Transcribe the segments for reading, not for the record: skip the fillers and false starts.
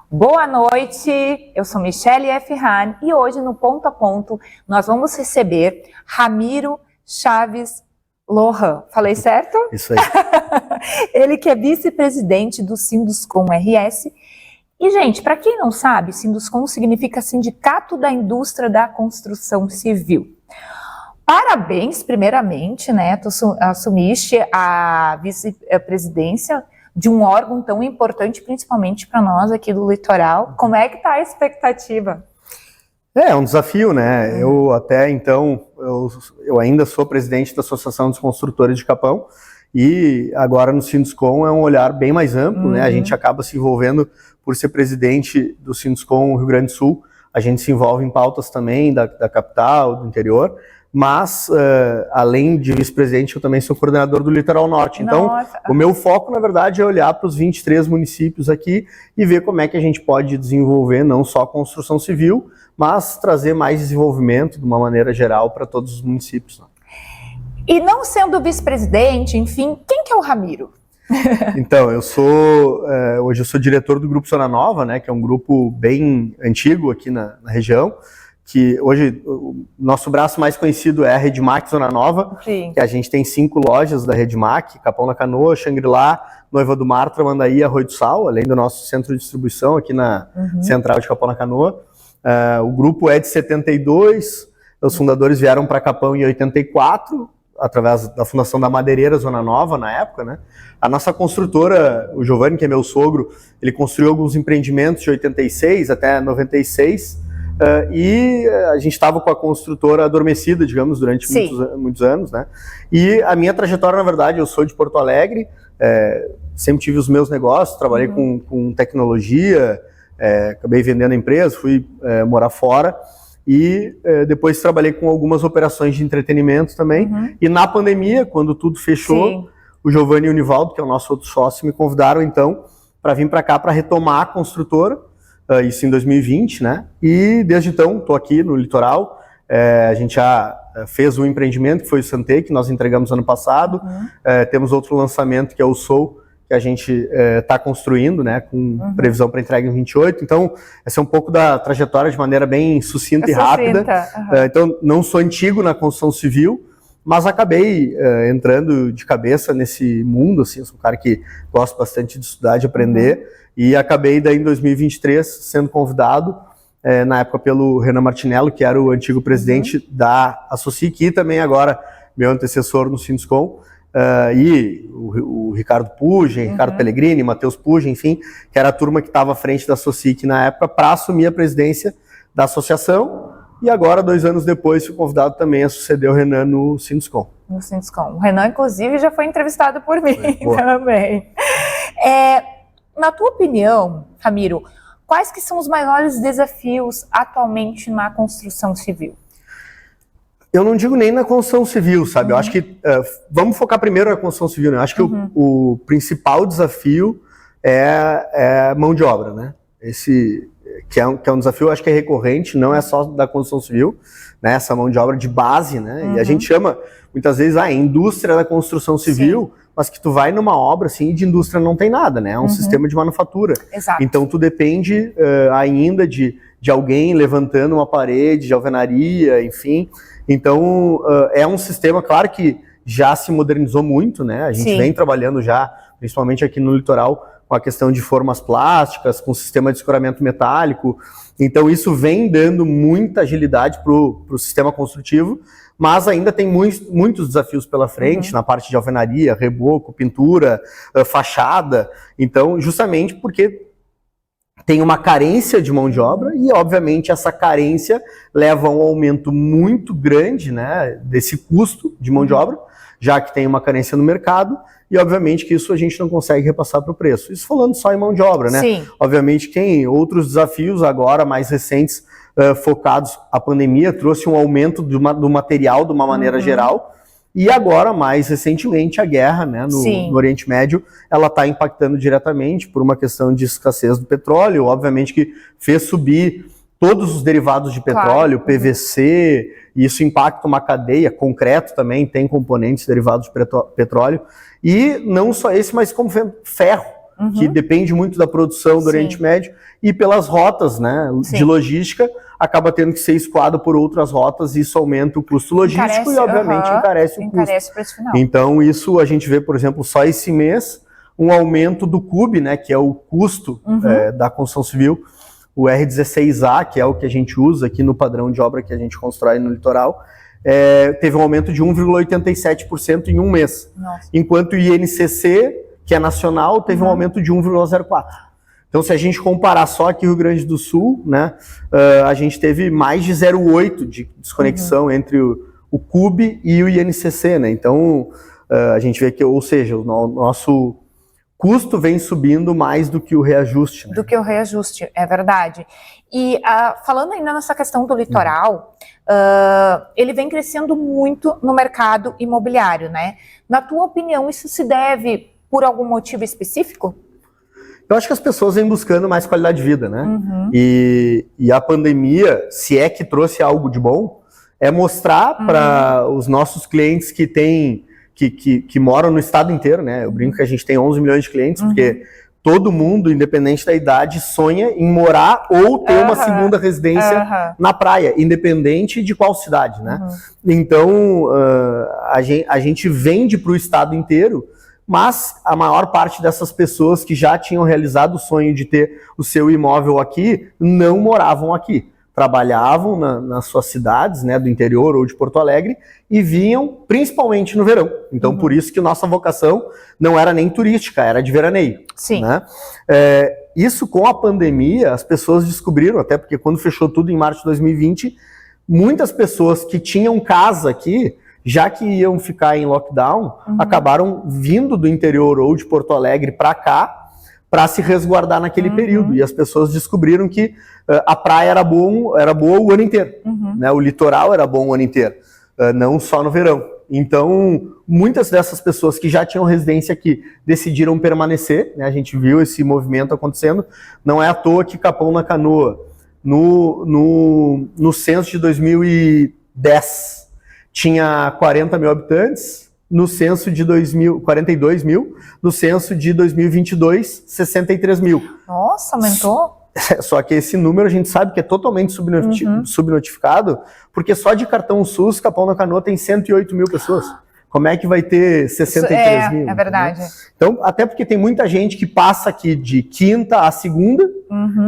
Boa noite, eu sou Michele F. Hahn e hoje no Ponto a Ponto nós vamos receber Ramiro Chaves Lohan. Falei certo? Isso aí. Ele que é vice-presidente do Sinduscon RS. E, gente, para quem não sabe, Sinduscon significa Sindicato da Indústria da Construção Civil. Parabéns, primeiramente, né? Tu assumiste a vice-presidência de um órgão tão importante, principalmente para nós aqui do litoral. Como é que tá a expectativa? É um desafio, né? Eu até então, eu ainda sou presidente da Associação dos Construtores de Capão e agora no Sinduscon é um olhar bem mais amplo, né? A gente acaba se envolvendo por ser presidente do Sinduscon Rio Grande do Sul, a gente se envolve em pautas também da capital, do interior, mas além de vice-presidente, eu também sou coordenador do Litoral Norte. Então, o meu foco, na verdade, é olhar para os 23 municípios aqui e ver como é que a gente pode desenvolver não só a construção civil, mas trazer mais desenvolvimento de uma maneira geral para todos os municípios. E não sendo vice-presidente, enfim, quem que é o Ramiro? Então, hoje eu sou diretor do Grupo Zona Nova, né, que é um grupo bem antigo aqui na região, que hoje o nosso braço mais conhecido é a Redmac Zona Nova, Sim. Que a gente tem 5 lojas da Redmac, Capão da Canoa, Xangri-Lá, Noiva do Mar, Tramandaí, Arroio do Sal, além do nosso centro de distribuição aqui na central de Capão da Canoa. O grupo é de 72, os fundadores vieram para Capão em 84, através da fundação da Madeireira Zona Nova, na época, né? A nossa construtora, o Giovanni, que é meu sogro, ele construiu alguns empreendimentos de 86 até 96, e a gente estava com a construtora adormecida, digamos, durante muitos anos, né? E a minha trajetória, na verdade, eu sou de Porto Alegre, sempre tive os meus negócios, trabalhei com tecnologia, acabei vendendo a empresa, fui morar fora, e depois trabalhei com algumas operações de entretenimento também. E na pandemia, quando tudo fechou, o Giovanni e o Nivaldo, que é o nosso outro sócio, me convidaram então para vir para cá para retomar a construtora, isso em 2020, né? E desde então estou aqui no litoral. A gente já fez um empreendimento que foi o Santê, que nós entregamos ano passado. Temos outro lançamento que é o Soul, que a gente está construindo, né, com previsão para entrega em 28. Então, essa é um pouco da trajetória de maneira bem sucinta e rápida. Então, não sou antigo na construção civil, mas acabei entrando de cabeça nesse mundo, assim, sou um cara que gosto bastante de estudar, de aprender, e acabei daí em 2023 sendo convidado, na época pelo Renan Martinello, que era o antigo presidente da Associc, e também agora meu antecessor no Sinduscon, e o Ricardo Pugem, Ricardo Pellegrini, Matheus Pugem, enfim, que era a turma que estava à frente da Associc na época, para assumir a presidência da associação, e agora, 2 anos depois, fui convidado também a suceder o Renan no Sinduscon. No Sinduscon. O Renan, inclusive, já foi entrevistado por mim também. Na tua opinião, Ramiro, quais que são os maiores desafios atualmente na construção civil? Eu não digo nem na construção civil, sabe? Eu acho que, vamos focar primeiro na construção civil, né? Eu acho que o principal desafio é mão de obra, né? Esse que é um desafio, eu acho que é recorrente, não é só da construção civil, né? Essa mão de obra de base, né? E a gente chama, muitas vezes, indústria da construção civil, mas que tu vai numa obra, assim, de indústria não tem nada, né? É um sistema de manufatura. Exato. Então, tu depende ainda de alguém levantando uma parede de alvenaria, enfim. Então, é um sistema, claro que já se modernizou muito, né? A gente vem trabalhando já, principalmente aqui no litoral, com a questão de formas plásticas, com o sistema de escoramento metálico. Então, isso vem dando muita agilidade para o sistema construtivo, mas ainda tem muitos desafios pela frente, na parte de alvenaria, reboco, pintura, fachada. Então, justamente porque tem uma carência de mão de obra e, obviamente, essa carência leva a um aumento muito grande, né, desse custo de mão de obra, já que tem uma carência no mercado, e, obviamente, que isso a gente não consegue repassar para o preço. Isso falando só em mão de obra, né? Sim. Obviamente, tem outros desafios agora, mais recentes, focados. A pandemia trouxe um aumento do material de uma maneira geral, e agora, mais recentemente, a guerra, né, no Oriente Médio, ela está impactando diretamente por uma questão de escassez do petróleo, obviamente que fez subir todos os derivados de petróleo, PVC, e isso impacta uma cadeia, concreto também tem componentes derivados de petróleo, e não só esse, mas como ferro, que depende muito da produção do Oriente Médio, e pelas rotas, né, de logística, acaba tendo que ser escoado por outras rotas, e isso aumenta o custo logístico e, obviamente, encarece o custo. O preço final. Então, isso a gente vê, por exemplo, só esse mês, um aumento do CUB, né, que é o custo da construção civil, o R16A, que é o que a gente usa aqui no padrão de obra que a gente constrói no litoral, teve um aumento de 1,87% em um mês. Nossa. Enquanto o INCC, que é nacional, teve um aumento de 1,04%. Então, se a gente comparar só aqui o Rio Grande do Sul, né, a gente teve mais de 0,8% de desconexão entre o CUB e o INCC, né? Então, a gente vê que, ou seja, o nosso custo vem subindo mais do que o reajuste. Né? Do que o reajuste, é verdade. E falando ainda nessa questão do litoral, ele vem crescendo muito no mercado imobiliário, né? Na tua opinião, isso se deve por algum motivo específico? Eu acho que as pessoas vêm buscando mais qualidade de vida, né? E a pandemia, se é que trouxe algo de bom, é mostrar para os nossos clientes que têm, que moram no estado inteiro, né? Eu brinco que a gente tem 11 milhões de clientes, porque todo mundo, independente da idade, sonha em morar ou ter uma segunda residência na praia, independente de qual cidade, né? Então, a gente vende para o estado inteiro, mas a maior parte dessas pessoas que já tinham realizado o sonho de ter o seu imóvel aqui, não moravam aqui. Trabalhavam nas suas cidades, né, do interior ou de Porto Alegre, e vinham principalmente no verão. Então, por isso que nossa vocação não era nem turística, era de veraneio. Sim. Né? Isso com a pandemia, as pessoas descobriram, até porque quando fechou tudo em março de 2020, muitas pessoas que tinham casa aqui, já que iam ficar em lockdown, acabaram vindo do interior ou de Porto Alegre para cá, para se resguardar naquele período. E as pessoas descobriram que a praia era boa o ano inteiro. Né? O litoral era bom o ano inteiro, não só no verão. Então, muitas dessas pessoas que já tinham residência aqui decidiram permanecer, né? A gente viu esse movimento acontecendo. Não é à toa que Capão na Canoa, no censo de 2010, tinha 40 mil habitantes, no censo de 42 mil, no censo de 2022, 63 mil. Nossa, aumentou? Só que esse número a gente sabe que é totalmente subnotificado, porque só de cartão SUS, Capão na Canoa tem 108 mil pessoas. Como é que vai ter 63 mil? É verdade. Né? Então, até porque tem muita gente que passa aqui de quinta a segunda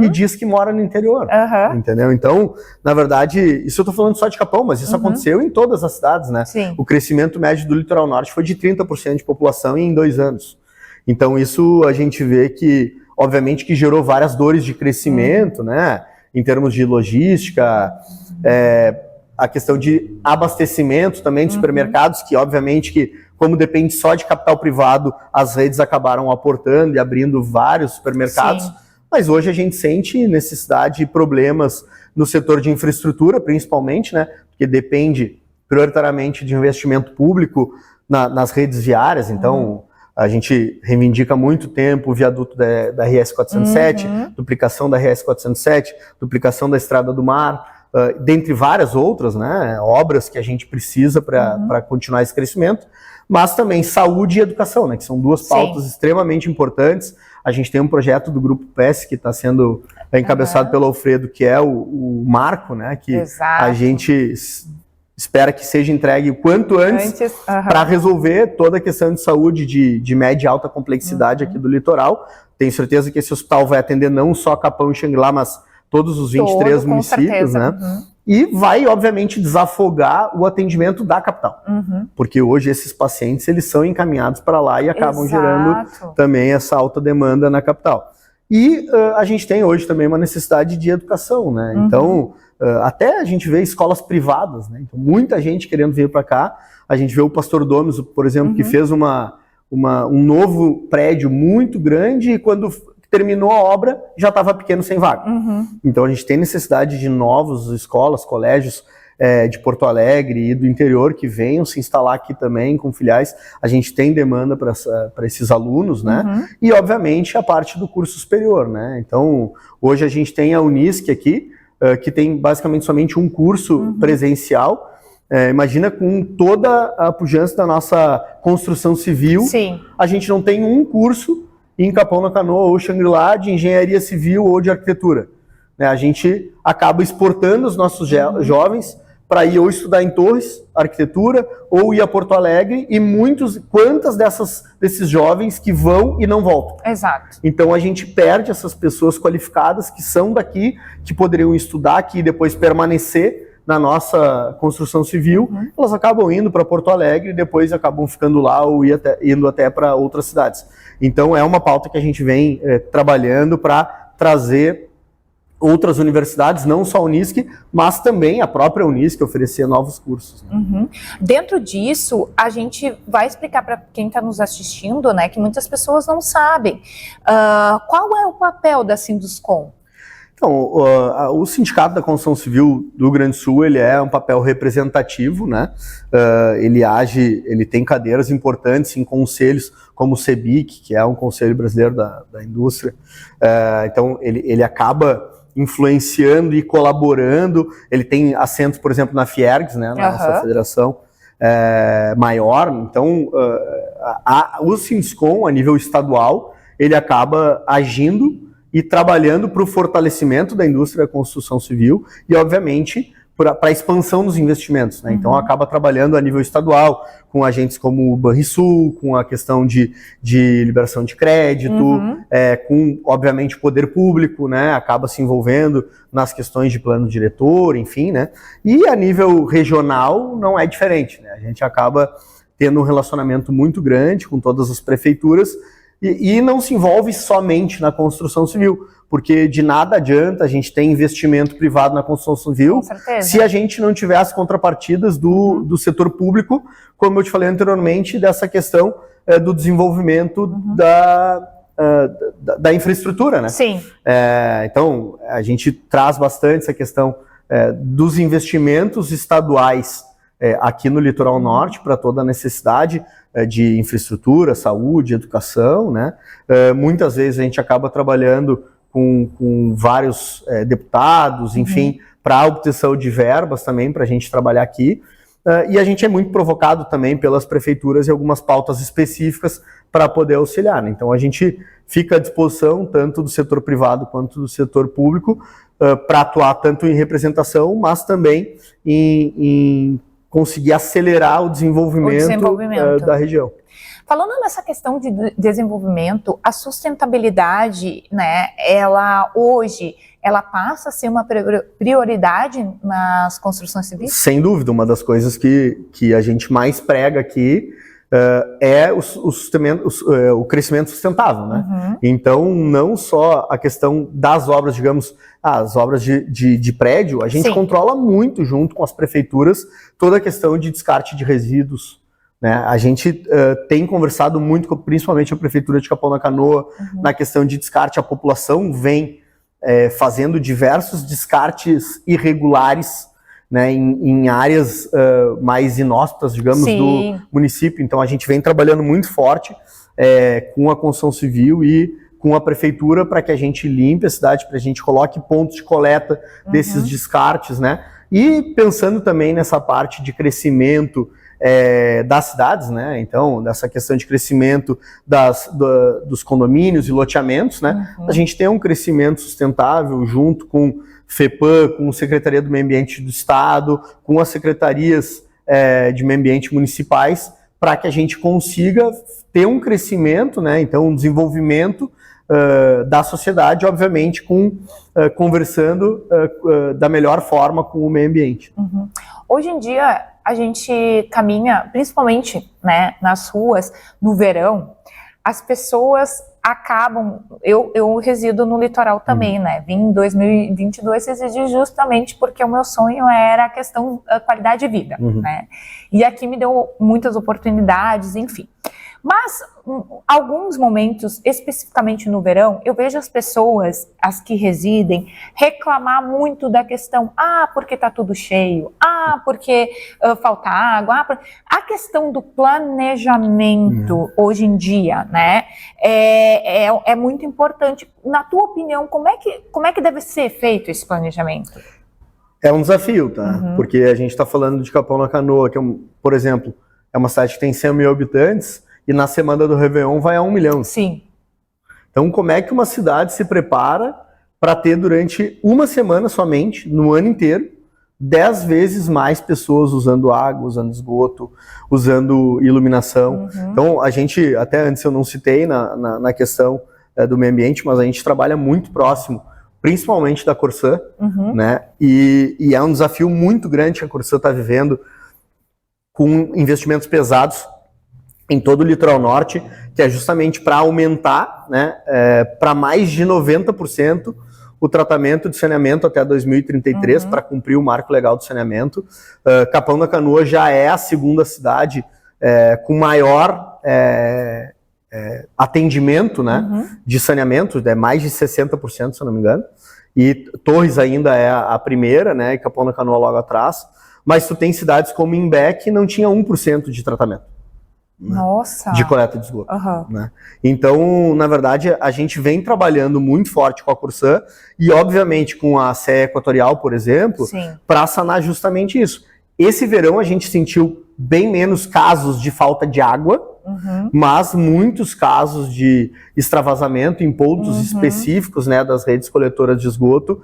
e diz que mora no interior. Entendeu? Então, na verdade, isso eu tô falando só de Capão, mas isso aconteceu em todas as cidades, né? Sim. O crescimento médio do litoral norte foi de 30% de população em 2 anos. Então, isso a gente vê que, obviamente, que gerou várias dores de crescimento, né? Em termos de logística, a questão de abastecimento também de supermercados, que obviamente que, como depende só de capital privado, as redes acabaram aportando e abrindo vários supermercados. Sim. Mas hoje a gente sente necessidade e problemas no setor de infraestrutura, principalmente, né? Porque depende prioritariamente de investimento público nas redes viárias. Então, a gente reivindica há muito tempo o viaduto da RS 407, duplicação da RS 407, duplicação da Estrada do Mar, dentre várias outras, né, obras que a gente precisa para continuar esse crescimento, mas também saúde e educação, né, que são duas pautas extremamente importantes. A gente tem um projeto do Grupo PES que está sendo encabeçado pelo Alfredo, que é o marco, né, que a gente espera que seja entregue o quanto antes para resolver toda a questão de saúde de média e alta complexidade aqui do litoral. Tenho certeza que esse hospital vai atender não só Capão e Xangri-Lá, mas todos os 23 municípios, né? E vai, obviamente, desafogar o atendimento da capital. Porque hoje esses pacientes, eles são encaminhados para lá e acabam gerando também essa alta demanda na capital. E a gente tem hoje também uma necessidade de educação, né? Então, até a gente vê escolas privadas, né? Então, muita gente querendo vir para cá. A gente vê o Pastor Domes, por exemplo, que fez um novo prédio muito grande, e quando terminou a obra, já estava pequeno, sem vaga. Então a gente tem necessidade de novas escolas, colégios de Porto Alegre e do interior que venham se instalar aqui também com filiais. A gente tem demanda para esses alunos, né? E obviamente a parte do curso superior, né? Então hoje a gente tem a Unisc aqui, que tem basicamente somente um curso presencial. Imagina, com toda a pujança da nossa construção civil, a gente não tem um curso em Capão da Canoa ou Xangri-Lá de engenharia civil ou de arquitetura. Né? A gente acaba exportando os nossos jovens para ir ou estudar em Torres, arquitetura, ou ir a Porto Alegre, e quantas desses jovens que vão e não voltam. Exato. Então a gente perde essas pessoas qualificadas que são daqui, que poderiam estudar aqui e depois permanecer na nossa construção civil, elas acabam indo para Porto Alegre e depois acabam ficando lá ou indo até para outras cidades. Então é uma pauta que a gente vem trabalhando para trazer outras universidades, não só a Unisc, mas também a própria Unisc oferecer novos cursos. Né? Dentro disso, a gente vai explicar para quem está nos assistindo, né, que muitas pessoas não sabem qual é o papel da Sinduscon. Então, o Sindicato da Construção Civil do Rio Grande do Sul, ele é um papel representativo, né? Ele tem cadeiras importantes em conselhos como o CEBIC, que é um conselho brasileiro da indústria. Então, ele acaba influenciando e colaborando. Ele tem assentos, por exemplo, na Fiergs, né? Na nossa federação maior. Então, o Sinduscon, a nível estadual, ele acaba agindo e trabalhando para o fortalecimento da indústria da construção civil e, obviamente, para a expansão dos investimentos. Né? Então, acaba trabalhando a nível estadual, com agentes como o Banrisul, com a questão de liberação de crédito, com, obviamente, o poder público, né? Acaba se envolvendo nas questões de plano diretor, enfim. Né? E a nível regional não é diferente. Né? A gente acaba tendo um relacionamento muito grande com todas as prefeituras, e não se envolve somente na construção civil, porque de nada adianta a gente ter investimento privado na construção civil se a gente não tiver as contrapartidas do setor público, como eu te falei anteriormente, dessa questão do desenvolvimento da infraestrutura, né? Sim. Então, a gente traz bastante essa questão dos investimentos estaduais aqui no Litoral Norte para toda a necessidade de infraestrutura, saúde, educação, né? Muitas vezes a gente acaba trabalhando com vários deputados, enfim, para a obtenção de verbas também para a gente trabalhar aqui. E a gente é muito provocado também pelas prefeituras e algumas pautas específicas para poder auxiliar. Né? Então a gente fica à disposição tanto do setor privado quanto do setor público para atuar tanto em representação, mas também em conseguir acelerar o desenvolvimento da região. Falando nessa questão de desenvolvimento, a sustentabilidade, né, ela hoje, ela passa a ser uma prioridade nas construções civis? Sem dúvida, uma das coisas que a gente mais prega aqui é o crescimento sustentável, né? Então, não só a questão das obras, digamos, as obras de prédio, a gente controla muito junto com as prefeituras toda a questão de descarte de resíduos, né? A gente tem conversado muito, principalmente a Prefeitura de Capão da Canoa, na questão de descarte. A população vem fazendo diversos descartes irregulares, né, em áreas mais inóspitas, digamos, do município. Então a gente vem trabalhando muito forte com a construção civil e com a prefeitura para que a gente limpe a cidade, para a gente coloque pontos de coleta desses descartes, né? E pensando também nessa parte de crescimento das cidades, né? Então, dessa questão de crescimento dos condomínios e loteamentos, né? A gente tem um crescimento sustentável junto com FEPAM, com a Secretaria do Meio Ambiente do Estado, com as secretarias de meio ambiente municipais, para que a gente consiga ter um crescimento, né? Então, um desenvolvimento da sociedade, obviamente, conversando da melhor forma com o meio ambiente. Hoje em dia, a gente caminha, principalmente, né, nas ruas, no verão, as pessoas acabam... Eu resido no litoral também, né? Vim em 2022 residir justamente porque o meu sonho era a questão da qualidade de vida, né? E aqui me deu muitas oportunidades, enfim. Mas, alguns momentos, especificamente no verão, eu vejo as pessoas, as que residem, reclamar muito da questão, porque tá tudo cheio, porque falta água, a questão do planejamento hoje em dia, né, é muito importante. Na tua opinião, como é que deve ser feito esse planejamento? É um desafio, tá? Porque a gente está falando de Capão da Canoa, que, por exemplo, é uma cidade que tem 100 mil habitantes, e na semana do Réveillon vai a 1 milhão. Sim. Então, como é que uma cidade se prepara para ter durante uma semana somente, no ano inteiro, 10 vezes mais pessoas usando água, usando esgoto, usando iluminação. Então, a gente, até antes eu não citei na questão do meio ambiente, mas a gente trabalha muito próximo, principalmente da Corsã, né? E é um desafio muito grande que a Corsã está vivendo, com investimentos pesados em todo o litoral norte, que é justamente para aumentar, né, para mais de 90% o tratamento de saneamento até 2033, para cumprir o marco legal do saneamento. Capão da Canoa já é a segunda cidade com maior atendimento, né, de saneamento, mais de 60%, se eu não me engano. E Torres ainda é a primeira, né, e Capão da Canoa logo atrás. Mas tu tem cidades como Imbé que não tinha 1% de tratamento. Nossa. De coleta de esgoto. Né? Então, na verdade, a gente vem trabalhando muito forte com a Corsã e, obviamente, com a CE Equatorial, por exemplo, para sanar justamente isso. Esse verão a gente sentiu bem menos casos de falta de água, mas muitos casos de extravasamento em pontos específicos, né, das redes coletoras de esgoto,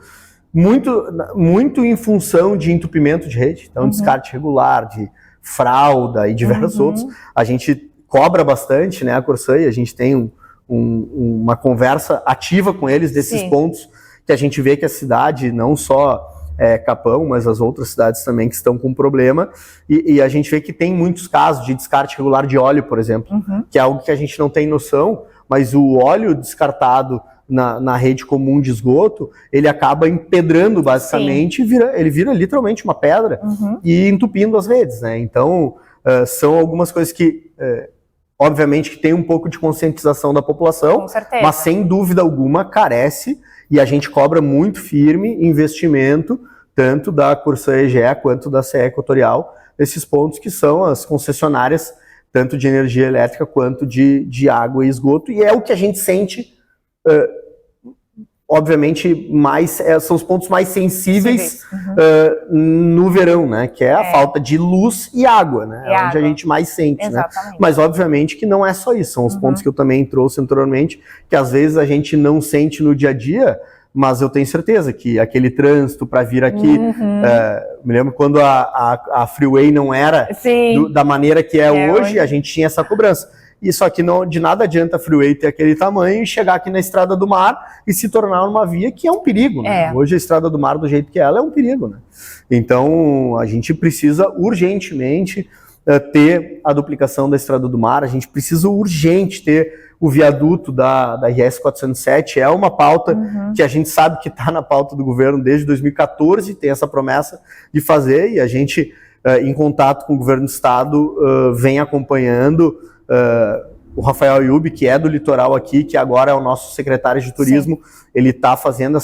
muito em função de entupimento de rede, então descarte regular, de fralda e diversos outros. A gente cobra bastante, né, a Corsã, e a gente tem uma conversa ativa com eles desses pontos que a gente vê que a cidade, não só Capão, mas as outras cidades também que estão com problema, e a gente vê que tem muitos casos de descarte regular de óleo, por exemplo, que é algo que a gente não tem noção, mas o óleo descartado na rede comum de esgoto, ele acaba empedrando basicamente, ele vira literalmente uma pedra e entupindo as redes, né? Então, são algumas coisas que, obviamente, que tem um pouco de conscientização da população, mas sem dúvida alguma carece, e a gente cobra muito firme investimento, tanto da Corsã EGE quanto da CE Equatorial, nesses pontos que são as concessionárias, tanto de energia elétrica quanto de água e esgoto, e é o que a gente sente. Obviamente, são os pontos mais sensíveis no verão, né? Que é a falta de luz e água, né? É onde a gente mais sente, né? Mas, obviamente, que não é só isso. São os pontos que eu também trouxe anteriormente, que às vezes a gente não sente no dia a dia, mas eu tenho certeza que aquele trânsito para vir aqui, me lembro quando a Freeway não era da maneira que é hoje, a gente tinha essa cobrança. E só que não, de nada adianta a Freeway ter aquele tamanho e chegar aqui na Estrada do Mar e se tornar uma via que é um perigo, né? Hoje a Estrada do Mar, do jeito que ela, é um perigo, né? Então, a gente precisa urgentemente ter a duplicação da Estrada do Mar, a gente precisa urgente ter o viaduto da RS 407, é uma pauta que a gente sabe que está na pauta do governo desde 2014, tem essa promessa de fazer, e a gente, em contato com o governo do estado, vem acompanhando. O Rafael Ayub, que é do litoral aqui, que agora é o nosso secretário de turismo, ele está fazendo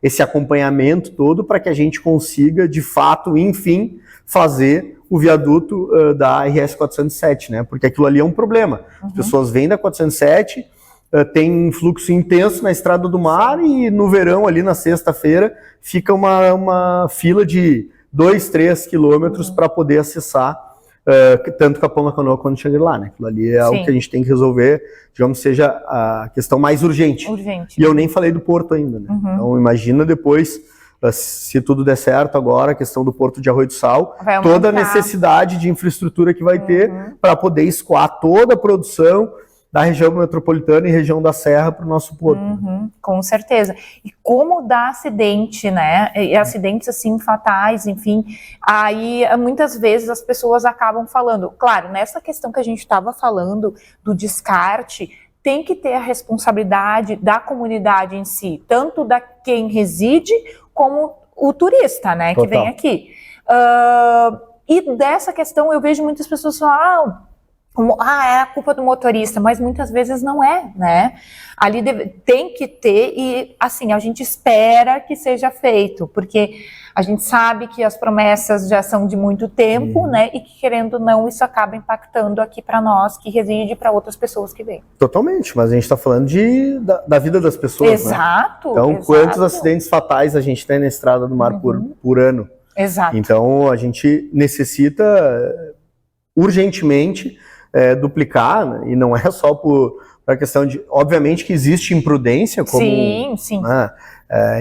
esse acompanhamento todo para que a gente consiga, de fato, enfim, fazer o viaduto da RS 407, né? Porque aquilo ali é um problema. As pessoas vêm da 407, tem um fluxo intenso na Estrada do Mar e no verão, ali na sexta-feira, fica uma fila de 2-3 quilômetros para poder acessar tanto Capão da Canoa quanto Xangri-Lá, né? Aquilo ali é algo que a gente tem que resolver, digamos, seja a questão mais urgente. E eu nem falei do porto ainda, né? Então imagina depois, se tudo der certo agora, a questão do porto de Arroio do Sal, toda a necessidade de infraestrutura que vai ter para poder escoar toda a produção da região metropolitana e região da Serra para o nosso porto. Com certeza. E como dá acidente, né? E acidentes assim fatais, enfim. Aí muitas vezes as pessoas acabam falando, claro, nessa questão que a gente estava falando do descarte, tem que ter a responsabilidade da comunidade em si, tanto da quem reside como o turista, né? Que vem aqui. E dessa questão eu vejo muitas pessoas falar, é a culpa do motorista, mas muitas vezes não é, né? Ali tem que ter, e assim, a gente espera que seja feito, porque a gente sabe que as promessas já são de muito tempo, né? E que, querendo ou não, isso acaba impactando aqui para nós, que reside, para outras pessoas que vêm. Totalmente, mas a gente está falando da vida das pessoas, exato, né? Então, quantos acidentes fatais a gente tem na Estrada do Mar por ano? Exato. Então, a gente necessita urgentemente duplicar, né? E não é só por a questão de... Obviamente que existe imprudência, como sim. Né,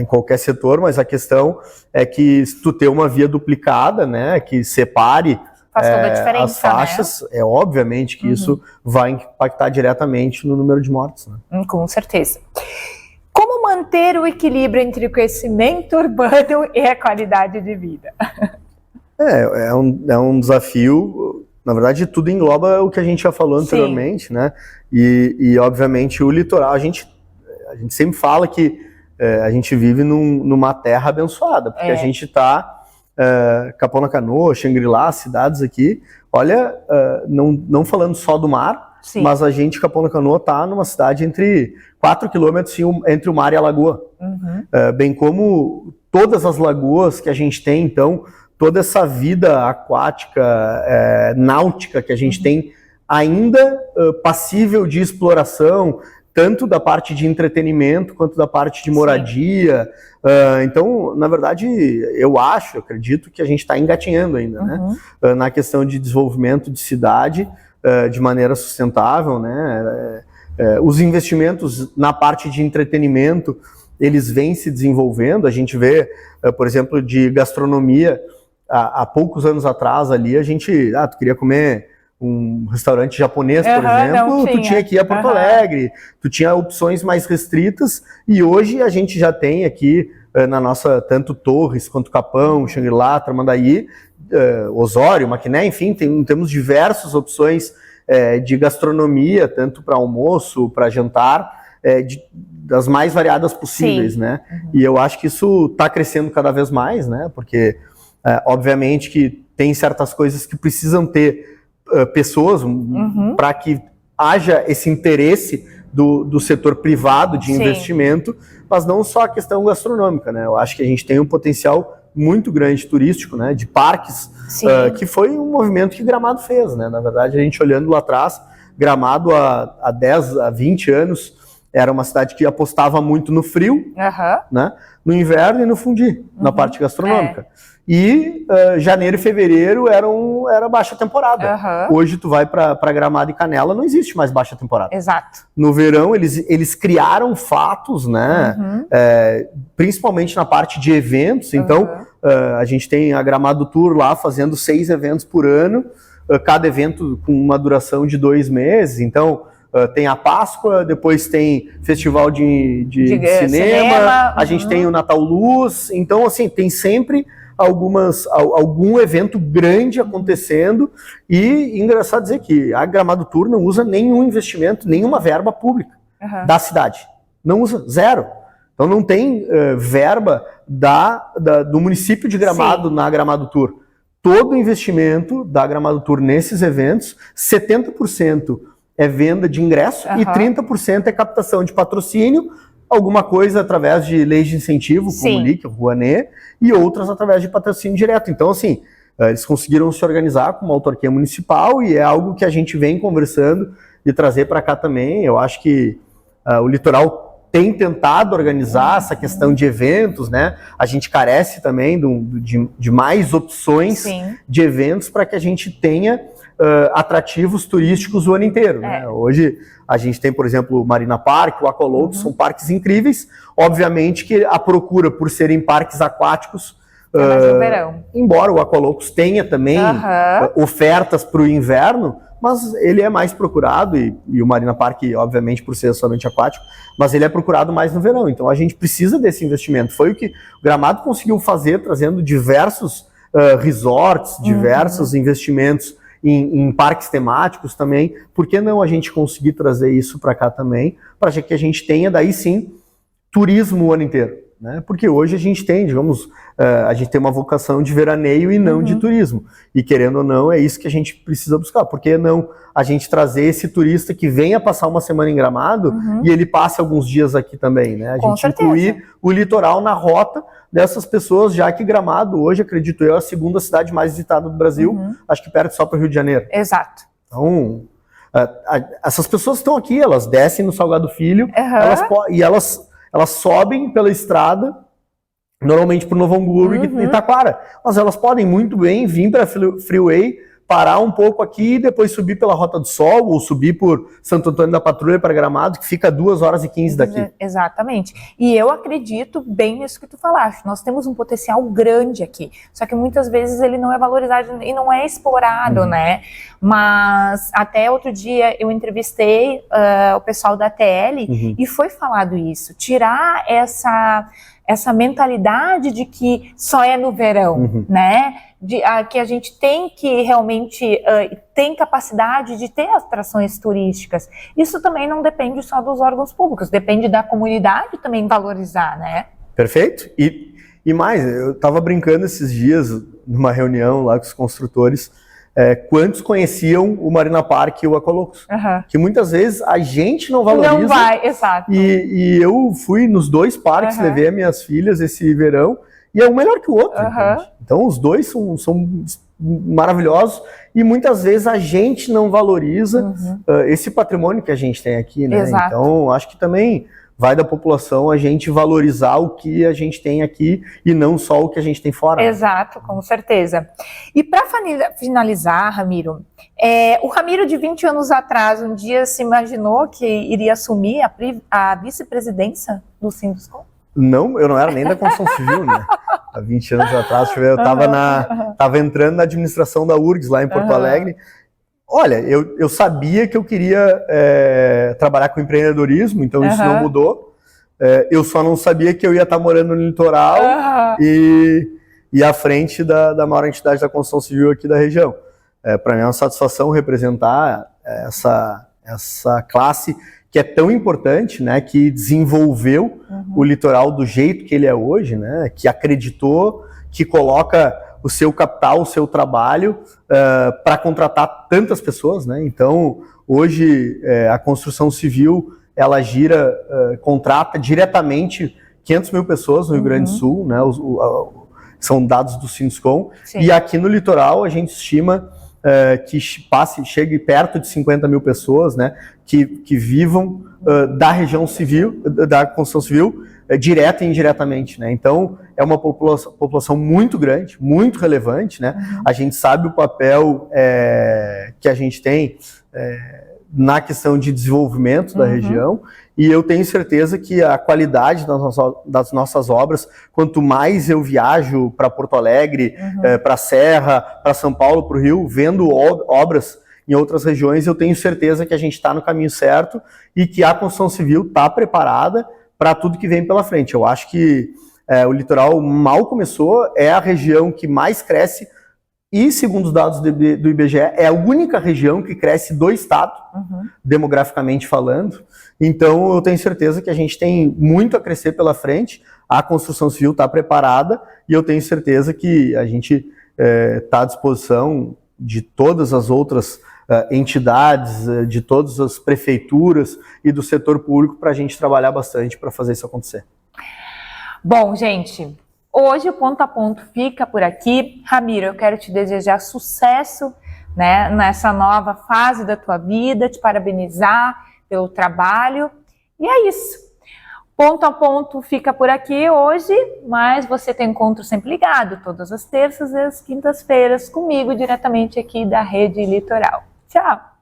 em qualquer setor, mas a questão é que se tu ter uma via duplicada, né, que separe faz toda a diferença, as faixas, né? Obviamente que isso vai impactar diretamente no número de mortes. Né? Com certeza. Como manter o equilíbrio entre o crescimento urbano e a qualidade de vida? É um desafio. Na verdade, tudo engloba o que a gente já falou anteriormente, né? E obviamente, o litoral, a gente sempre fala que a gente vive numa terra abençoada, porque a gente está... Capão da Canoa, Xangri-Lá, cidades aqui, olha, não falando só do mar, mas a gente, Capão da Canoa, está numa cidade entre 4 quilômetros entre o mar e a lagoa. Bem como todas as lagoas que a gente tem, então, toda essa vida aquática, náutica que a gente tem, ainda passível de exploração, tanto da parte de entretenimento quanto da parte de moradia. Então, na verdade, eu acredito que a gente está engatinhando ainda, né? Na questão de desenvolvimento de cidade de maneira sustentável, né? Os investimentos na parte de entretenimento, eles vêm se desenvolvendo. A gente vê, por exemplo, de gastronomia, há poucos anos atrás ali, a gente, tu queria comer um restaurante japonês, por exemplo, tu tinha que ir a Porto Alegre, tu tinha opções mais restritas, e hoje a gente já tem aqui na nossa, tanto Torres quanto Capão, Xangri-Lá, Tramandaí, Osório, Maquiné, enfim, temos diversas opções de gastronomia, tanto para almoço, para jantar, das mais variadas possíveis, né? E eu acho que isso está crescendo cada vez mais, né? Porque, obviamente, que tem certas coisas que precisam ter pessoas para que haja esse interesse do setor privado de investimento, mas não só a questão gastronômica, né? Eu acho que a gente tem um potencial muito grande turístico, né? De parques, que foi um movimento que Gramado fez, né? Na verdade, a gente olhando lá atrás, Gramado há 10, há 20 anos, era uma cidade que apostava muito no frio, né? No inverno e no fundi, na parte gastronômica. E janeiro e fevereiro era baixa temporada. Hoje tu vai para Gramado e Canela, não existe mais baixa temporada. Exato. No verão eles criaram fatos, né? Principalmente na parte de eventos. Então a gente tem a Gramado Tour lá fazendo 6 eventos por ano, cada evento com uma duração de 2 meses. Então tem a Páscoa, depois tem festival de cinema, a gente tem o Natal Luz. Então assim, tem sempre algum evento grande acontecendo, e engraçado dizer que a Gramado Tour não usa nenhum investimento, nenhuma verba pública da cidade. Não usa, zero. Então não tem verba do município de Gramado na Gramado Tour. Todo o investimento da Gramado Tour nesses eventos, 70% é venda de ingresso e 30% é captação de patrocínio, alguma coisa através de leis de incentivo, como o LIC, o Rouanet, e outras através de patrocínio direto. Então, assim, eles conseguiram se organizar com uma autarquia municipal, e é algo que a gente vem conversando e trazer para cá também. Eu acho que o litoral tem tentado organizar essa questão de eventos, né? A gente carece também de mais opções de eventos para que a gente tenha atrativos turísticos o ano inteiro, né? Hoje a gente tem, por exemplo, o Marina Park, o Aqualopes, são parques incríveis. Obviamente que a procura por serem parques aquáticos, mais no verão. Embora o Aqualopes tenha também ofertas para o inverno, mas ele é mais procurado, e o Marina Park, obviamente, por ser somente aquático, mas ele é procurado mais no verão. Então a gente precisa desse investimento. Foi o que o Gramado conseguiu fazer, trazendo diversos resorts, diversos investimentos em parques temáticos também. Por que não a gente conseguir trazer isso para cá também, para que a gente tenha, daí sim, turismo o ano inteiro, né? Porque hoje a gente tem, digamos, a gente tem uma vocação de veraneio e não de turismo. E querendo ou não, é isso que a gente precisa buscar. Por que não a gente trazer esse turista que venha passar uma semana em Gramado e ele passe alguns dias aqui também, né? A gente incluir o litoral na rota dessas pessoas, já que Gramado hoje, acredito eu, é a segunda cidade mais visitada do Brasil, acho que perto só para o Rio de Janeiro. Exato. Então, essas pessoas estão aqui, elas descem no Salgado Filho, elas sobem pela estrada, normalmente para o Novo Hamburgo e Taquara, mas elas podem muito bem vir para a Freeway, parar um pouco aqui e depois subir pela Rota do Sol ou subir por Santo Antônio da Patrulha para Gramado, que fica 2h15 daqui. Exatamente. E eu acredito bem nisso que tu falaste. Nós temos um potencial grande aqui, só que muitas vezes ele não é valorizado e não é explorado, né? Mas até outro dia eu entrevistei o pessoal da TL e foi falado isso. Tirar essa mentalidade de que só é no verão, né? Que a gente tem que realmente tem capacidade de ter atrações turísticas. Isso também não depende só dos órgãos públicos, depende da comunidade também valorizar, né? Perfeito. E mais, eu estava brincando esses dias numa reunião lá com os construtores, quantos conheciam o Marina Park e o Aqualocos, que muitas vezes a gente não valoriza. Não vai, exato. E eu fui nos 2 parques, levei as minhas filhas esse verão, e é um melhor que o outro. Então os dois são maravilhosos, e muitas vezes a gente não valoriza esse patrimônio que a gente tem aqui, né? Exato. Então acho que também vai da população a gente valorizar o que a gente tem aqui e não só o que a gente tem fora. Exato, com certeza. E para finalizar, Ramiro, o Ramiro de 20 anos atrás, um dia se imaginou que iria assumir a vice-presidência do Sinduscom? Não, eu não era nem da construção civil, né? Há 20 anos atrás, eu estava entrando na administração da URGS lá em Porto Alegre. Olha, eu sabia que eu queria trabalhar com empreendedorismo, então isso não mudou. Eu só não sabia que eu ia estar morando no litoral e à frente da maior entidade da construção civil aqui da região. Para mim é uma satisfação representar essa classe que é tão importante, né, que desenvolveu o litoral do jeito que ele é hoje, né, que acreditou, que coloca o seu capital, o seu trabalho para contratar tantas pessoas, né? Então, hoje a construção civil, ela contrata diretamente 500 mil pessoas no Rio Grande do Sul, né? São dados do Sinduscom. E aqui no litoral a gente estima que chegue perto de 50 mil pessoas, né? Que vivam da região civil, da construção civil, direta e indiretamente, né? Então é uma população muito grande, muito relevante, né? A gente sabe o papel que a gente tem na questão de desenvolvimento da região, e eu tenho certeza que a qualidade das nossas obras, quanto mais eu viajo para Porto Alegre, para a Serra, para São Paulo, para o Rio, vendo obras em outras regiões, eu tenho certeza que a gente está no caminho certo e que a construção civil está preparada para tudo que vem pela frente. Eu acho que o litoral mal começou, é a região que mais cresce e, segundo os dados do IBGE, é a única região que cresce do estado, demograficamente falando. Então, eu tenho certeza que a gente tem muito a crescer pela frente, a construção civil está preparada e eu tenho certeza que a gente está à disposição de todas as outras entidades, de todas as prefeituras e do setor público para a gente trabalhar bastante para fazer isso acontecer. Bom, gente, hoje o Ponto a Ponto fica por aqui. Ramiro, eu quero te desejar sucesso, né, nessa nova fase da tua vida, te parabenizar pelo trabalho. E é isso. Ponto a Ponto fica por aqui hoje, mas você tem encontro sempre ligado, todas as terças e as quintas-feiras, comigo diretamente aqui da Rede Litoral. Tchau!